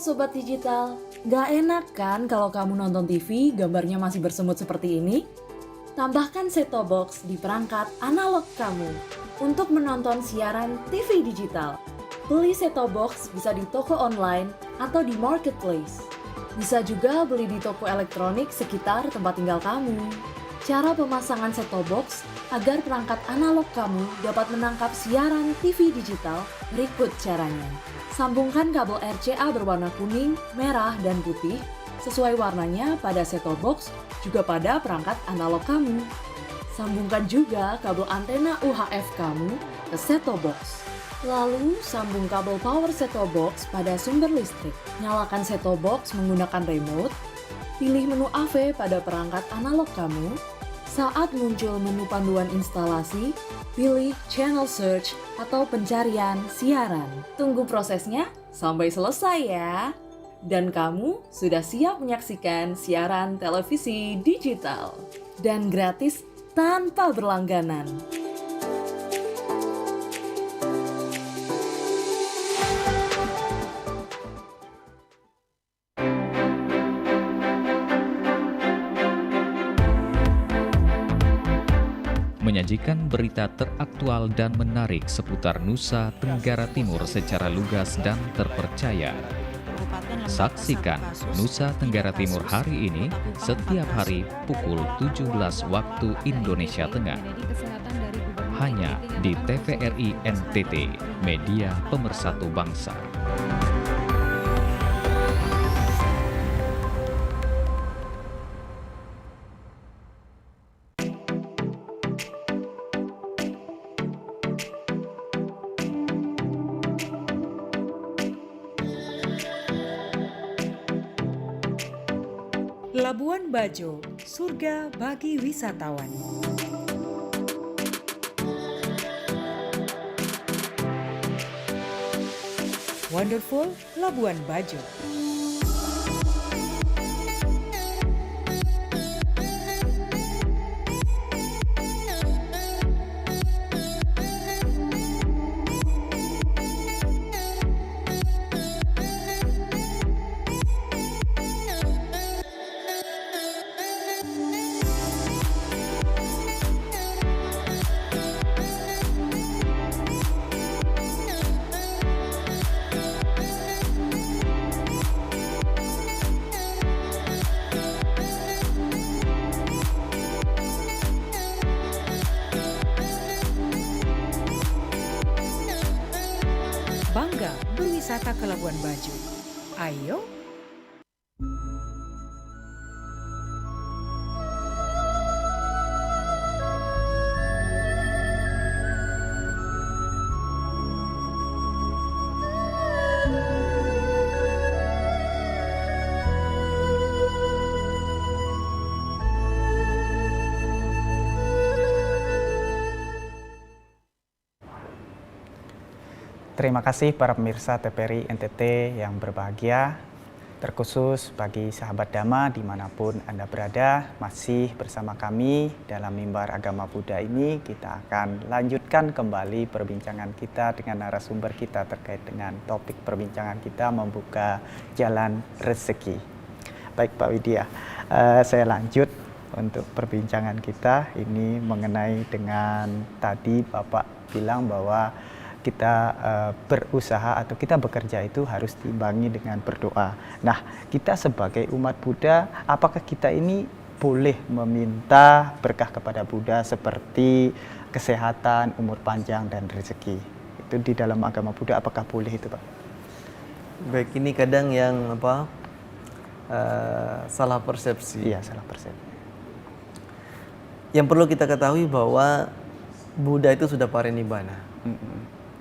Sobat Digital, gak enak kan kalau kamu nonton TV gambarnya masih bersemut seperti ini? Tambahkan set-top box di perangkat analog kamu untuk menonton siaran TV digital. Beli set-top box bisa di toko online atau di marketplace. Bisa juga beli di toko elektronik sekitar tempat tinggal kamu. Cara pemasangan set-top box agar perangkat analog kamu dapat menangkap siaran TV digital berikut caranya. Sambungkan kabel RCA berwarna kuning, merah, dan putih sesuai warnanya pada set-top box juga pada perangkat analog kamu. Sambungkan juga kabel antena UHF kamu ke set-top box. Lalu sambung kabel power set-top box pada sumber listrik. Nyalakan set-top box menggunakan remote. Pilih menu AV pada perangkat analog kamu. Saat muncul menu panduan instalasi, pilih channel search atau pencarian siaran. Tunggu prosesnya sampai selesai ya. Dan kamu sudah siap menyaksikan siaran televisi digital. Dan gratis tanpa berlangganan. Menyajikan berita teraktual dan menarik seputar Nusa Tenggara Timur secara lugas dan terpercaya. Saksikan Nusa Tenggara Timur hari ini setiap hari pukul 17 waktu Indonesia Tengah. Hanya di TVRI NTT, Media Pemersatu Bangsa. Labuan Bajo, surga bagi wisatawan. Wonderful Labuan Bajo. Bangga berwisata ke Labuan Bajo. Ayo! Terima kasih para pemirsa TVRI NTT yang berbahagia, terkhusus bagi sahabat Dhamma dimanapun Anda berada, masih bersama kami dalam Mimbar Agama Buddha ini. Kita akan lanjutkan kembali perbincangan kita dengan narasumber kita terkait dengan topik perbincangan kita, membuka jalan rezeki. Baik Pak Widya, saya lanjut untuk perbincangan kita ini mengenai dengan tadi Bapak bilang bahwa kita berusaha atau kita bekerja itu harus diimbangi dengan berdoa. Nah, kita sebagai umat Buddha, apakah kita ini boleh meminta berkah kepada Buddha seperti kesehatan, umur panjang, dan rezeki? Itu di dalam agama Buddha, apakah boleh itu, Pak? Baik, ini kadang yang salah persepsi. Iya, salah persepsi. Yang perlu kita ketahui bahwa Buddha itu sudah parinibbana.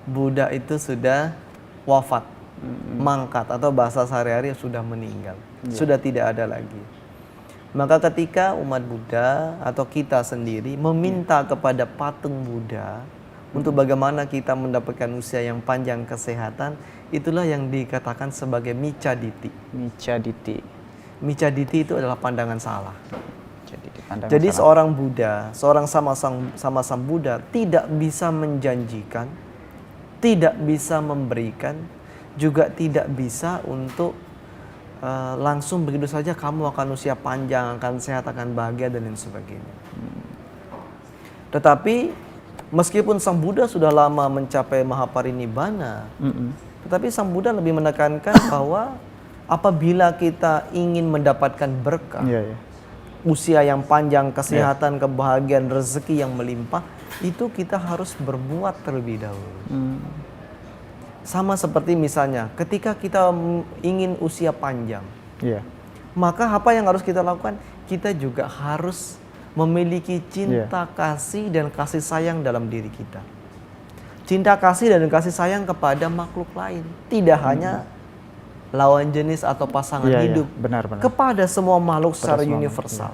Buddha itu sudah wafat, mangkat, atau bahasa sehari-hari sudah meninggal, sudah tidak ada lagi. Maka ketika umat Buddha atau kita sendiri meminta kepada patung Buddha untuk bagaimana kita mendapatkan usia yang panjang, kesehatan, itulah yang dikatakan sebagai micaditi. Micaditi itu adalah pandangan salah. Jadi seorang Buddha, seorang sama-sama Buddha tidak bisa menjanjikan, tidak bisa memberikan, juga tidak bisa untuk langsung begitu saja kamu akan usia panjang, akan sehat, akan bahagia dan lain sebagainya. Tetapi meskipun Sang Buddha sudah lama mencapai Mahaparinibbana, tetapi Sang Buddha lebih menekankan bahwa apabila kita ingin mendapatkan berkah, usia yang panjang, kesehatan, kebahagiaan, rezeki yang melimpah, itu kita harus berbuat terlebih dahulu. Sama seperti misalnya ketika kita ingin usia panjang, maka apa yang harus kita lakukan? Kita juga harus memiliki cinta kasih dan kasih sayang dalam diri kita. Cinta kasih dan kasih sayang kepada makhluk lain, tidak hanya lawan jenis atau pasangan hidup, benar-benar. kepada semua makhluk secara universal.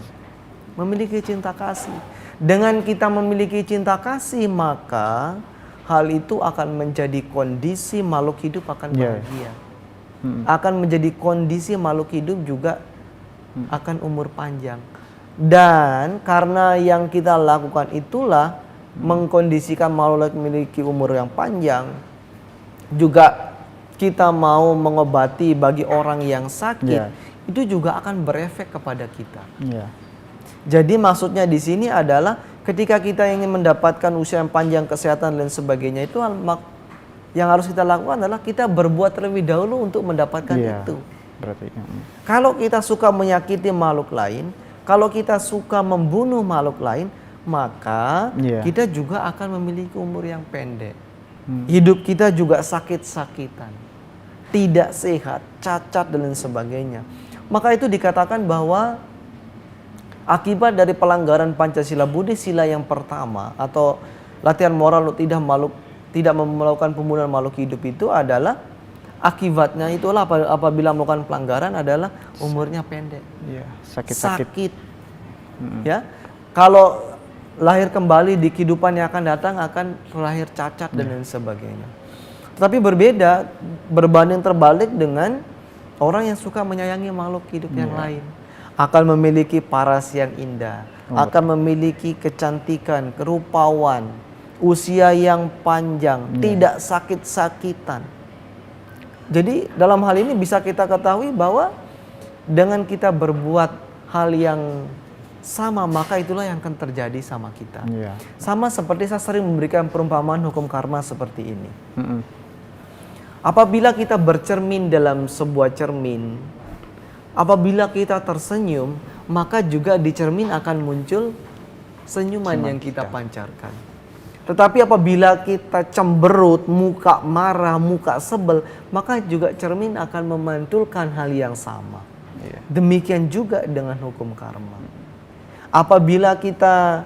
Memiliki cinta kasih. Dengan kita memiliki cinta kasih, maka hal itu akan menjadi kondisi makhluk hidup akan bahagia. Akan menjadi kondisi makhluk hidup juga akan umur panjang. Dan karena yang kita lakukan itulah mengkondisikan makhluk memiliki umur yang panjang, juga kita mau mengobati bagi orang yang sakit, itu juga akan berefek kepada kita. Jadi maksudnya di sini adalah ketika kita ingin mendapatkan usia yang panjang, kesehatan dan sebagainya, itu yang harus kita lakukan adalah kita berbuat terlebih dahulu untuk mendapatkan itu. Berarti, kalau kita suka menyakiti makhluk lain, kalau kita suka membunuh makhluk lain, maka kita juga akan memiliki umur yang pendek. Hidup kita juga sakit-sakitan, tidak sehat, cacat dan lain sebagainya. Maka itu dikatakan bahwa akibat dari pelanggaran Pancasila Buddhis sila yang pertama atau latihan moral tidak melakukan pembunuhan makhluk hidup itu adalah akibatnya itulah apabila melakukan pelanggaran adalah umurnya pendek, sakit. Ya, kalau lahir kembali di kehidupan yang akan datang akan lahir cacat dan lain sebagainya. Tetapi berbanding terbalik dengan orang yang suka menyayangi makhluk hidup yang lain. Akan memiliki paras yang indah, akan memiliki kecantikan, kerupawan, usia yang panjang, tidak sakit-sakitan. Jadi dalam hal ini bisa kita ketahui bahwa dengan kita berbuat hal yang sama, maka itulah yang akan terjadi sama kita. Sama seperti saya sering memberikan perumpamaan hukum karma seperti ini. Apabila kita bercermin dalam sebuah cermin, apabila kita tersenyum, maka juga di cermin akan muncul senyuman yang kita pancarkan. Tetapi apabila kita cemberut, muka marah, muka sebel, maka juga cermin akan memantulkan hal yang sama. Demikian juga dengan hukum karma. Apabila kita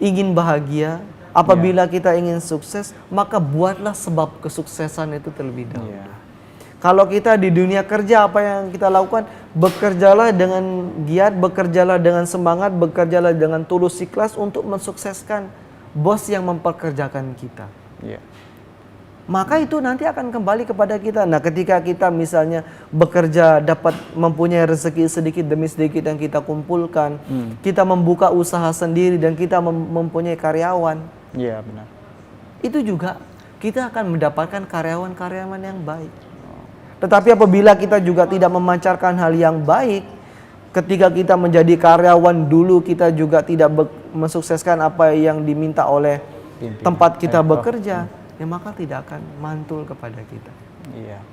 ingin bahagia, apabila kita ingin sukses, maka buatlah sebab kesuksesan itu terlebih dahulu. Kalau kita di dunia kerja, apa yang kita lakukan? Bekerjalah dengan giat, bekerjalah dengan semangat, bekerjalah dengan tulus ikhlas untuk mensukseskan bos yang mempekerjakan kita. Maka itu nanti akan kembali kepada kita. Nah, ketika kita misalnya bekerja dapat mempunyai rezeki sedikit demi sedikit yang kita kumpulkan, kita membuka usaha sendiri dan kita mempunyai karyawan. Benar. Itu juga kita akan mendapatkan karyawan-karyawan yang baik. Tetapi apabila kita juga tidak memancarkan hal yang baik, ketika kita menjadi karyawan dulu kita juga tidak mensukseskan apa yang diminta oleh tempat kita bekerja, ya maka tidak akan mantul kepada kita.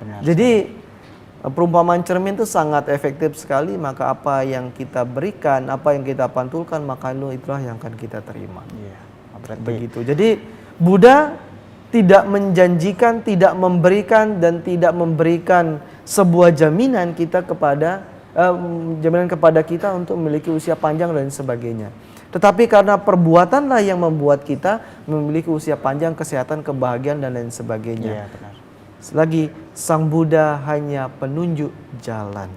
Benar. Jadi perumpamaan cermin itu sangat efektif sekali. Maka apa yang kita berikan, apa yang kita pantulkan, maka itulah yang akan kita terima. Begitu. Jadi Buddha tidak menjanjikan, tidak memberikan dan tidak memberikan sebuah jaminan kepada kita untuk memiliki usia panjang dan sebagainya. Tetapi karena perbuatanlah yang membuat kita memiliki usia panjang, kesehatan, kebahagiaan dan lain sebagainya. Benar. Lagi Sang Buddha hanya penunjuk jalan.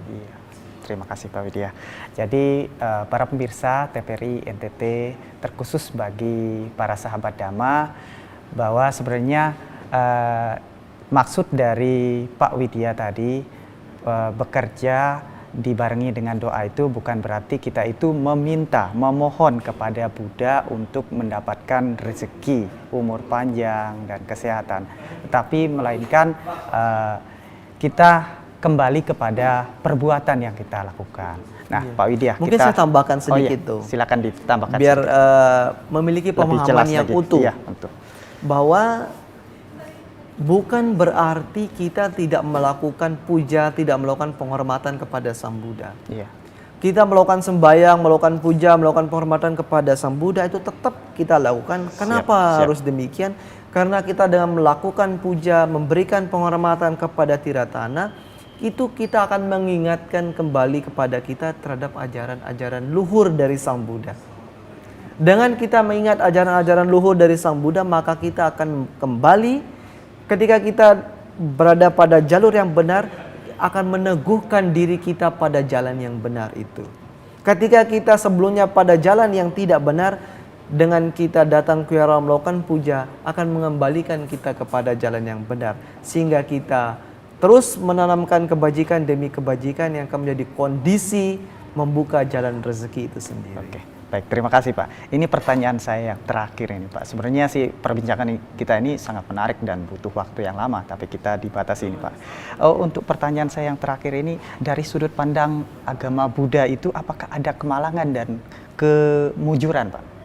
Terima kasih Pak Widya. Jadi para pemirsa TVRI NTT, terkhusus bagi para sahabat Dhamma, bahwa sebenarnya maksud dari Pak Widya tadi bekerja dibarengi dengan doa itu bukan berarti kita itu memohon kepada Buddha untuk mendapatkan rezeki, umur panjang dan kesehatan, tetapi melainkan kita kembali kepada perbuatan yang kita lakukan. Nah, Pak Widya, Mungkin saya tambahkan sedikit tuh. Silakan ditambahkan. Biar sedikit. memiliki Lebih pemahaman jelas yang lagi. utuh. Iya, betul. Bahwa bukan berarti kita tidak melakukan puja, tidak melakukan penghormatan kepada Sang Buddha. Iya. Kita melakukan sembahyang, melakukan puja, melakukan penghormatan kepada Sang Buddha itu tetap kita lakukan. Kenapa siap. harus demikian? Karena kita dengan melakukan puja, memberikan penghormatan kepada Tiratana, itu kita akan mengingatkan kembali kepada kita terhadap ajaran-ajaran luhur dari Sang Buddha. Dengan kita mengingat ajaran-ajaran luhur dari Sang Buddha, maka kita akan kembali ketika kita berada pada jalur yang benar, akan meneguhkan diri kita pada jalan yang benar itu. Ketika kita sebelumnya pada jalan yang tidak benar, dengan kita datang ke wihara melakukan puja, akan mengembalikan kita kepada jalan yang benar. Sehingga kita terus menanamkan kebajikan demi kebajikan yang akan menjadi kondisi membuka jalan rezeki itu sendiri. Oke, baik, terima kasih Pak. Ini pertanyaan saya yang terakhir ini Pak. Sebenarnya sih perbincangan kita ini sangat menarik dan butuh waktu yang lama, tapi kita dibatasi ini Pak. Untuk pertanyaan saya yang terakhir ini, dari sudut pandang agama Buddha itu apakah ada kemalangan dan kemujuran Pak?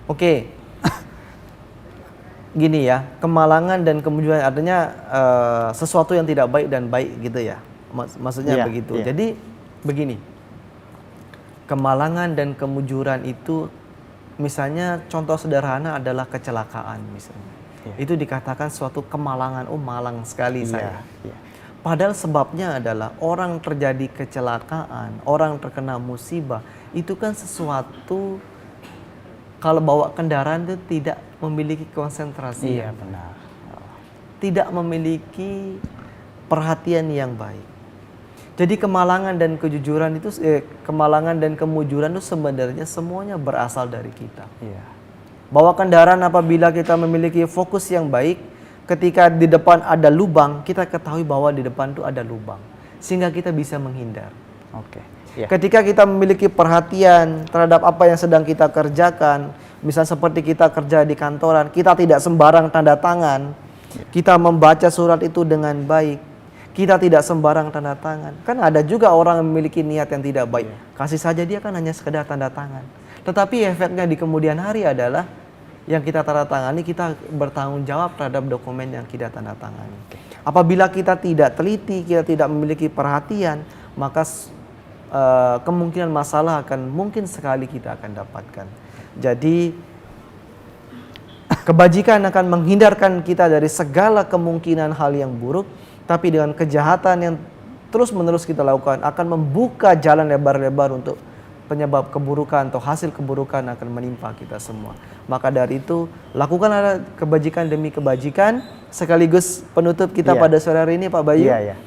Oke. Gini ya, kemalangan dan kemujuran artinya sesuatu yang tidak baik dan baik gitu ya. Maksudnya Iya, begitu. iya. Jadi begini. Kemalangan dan kemujuran itu misalnya contoh sederhana adalah kecelakaan misalnya. Iya. Itu dikatakan suatu kemalangan, oh malang sekali saya. Iya. Padahal sebabnya adalah orang terjadi kecelakaan, orang terkena musibah, itu kan sesuatu kalau bawa kendaraan itu tidak memiliki konsentrasi. Iya, benar. Tidak memiliki perhatian yang baik. Jadi kemalangan dan kejujuran itu kemalangan dan kemujuran itu sebenarnya semuanya berasal dari kita. Iya. Bawa kendaraan apabila kita memiliki fokus yang baik, ketika di depan ada lubang, kita ketahui bahwa di depan itu ada lubang, sehingga kita bisa menghindar. Oke. Iya. Ketika kita memiliki perhatian terhadap apa yang sedang kita kerjakan, misalnya seperti kita kerja di kantoran, kita tidak sembarang tanda tangan, kita membaca surat itu dengan baik, kita tidak sembarang tanda tangan. Kan ada juga orang yang memiliki niat yang tidak baik, kasih saja dia kan hanya sekedar tanda tangan. Tetapi efeknya di kemudian hari adalah yang kita tanda tangani, kita bertanggung jawab terhadap dokumen yang kita tanda tangani. Apabila kita tidak teliti, kita tidak memiliki perhatian, maka kemungkinan masalah akan mungkin sekali kita akan dapatkan. Jadi kebajikan akan menghindarkan kita dari segala kemungkinan hal yang buruk, tapi dengan kejahatan yang terus-menerus kita lakukan akan membuka jalan lebar-lebar untuk penyebab keburukan atau hasil keburukan akan menimpa kita semua. Maka dari itu, lakukanlah kebajikan demi kebajikan. Sekaligus penutup kita pada sore hari ini Pak Bayu. Iya.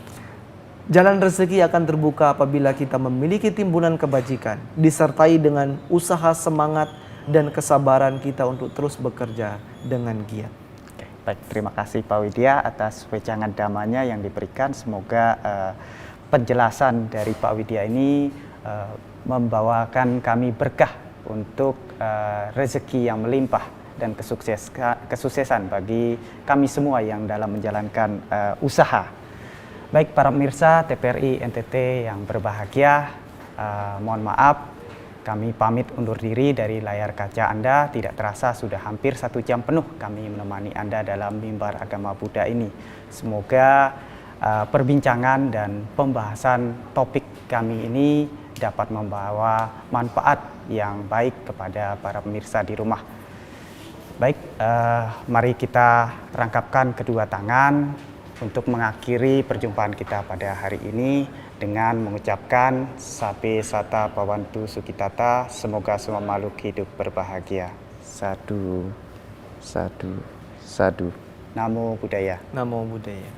Jalan rezeki akan terbuka apabila kita memiliki timbunan kebajikan, disertai dengan usaha, semangat, dan kesabaran kita untuk terus bekerja dengan giat. Oke, baik, terima kasih Pak Widya atas wejangan damanya yang diberikan. Semoga penjelasan dari Pak Widya ini membawakan kami berkah untuk rezeki yang melimpah dan kesuksesan bagi kami semua yang dalam menjalankan usaha. Baik para pemirsa TPRI NTT yang berbahagia, mohon maaf kami pamit undur diri dari layar kaca Anda. Tidak terasa sudah hampir 1 jam penuh kami menemani Anda dalam mimbar agama Buddha ini. Semoga perbincangan dan pembahasan topik kami ini dapat membawa manfaat yang baik kepada para pemirsa di rumah. Baik, mari kita rangkapkan kedua tangan untuk mengakhiri perjumpaan kita pada hari ini dengan mengucapkan Sabe Sata Bhavantu Sukitata, semoga semua makhluk hidup berbahagia. Sadu, sadu, sadu. Namo Buddhaya. Namo Buddhaya.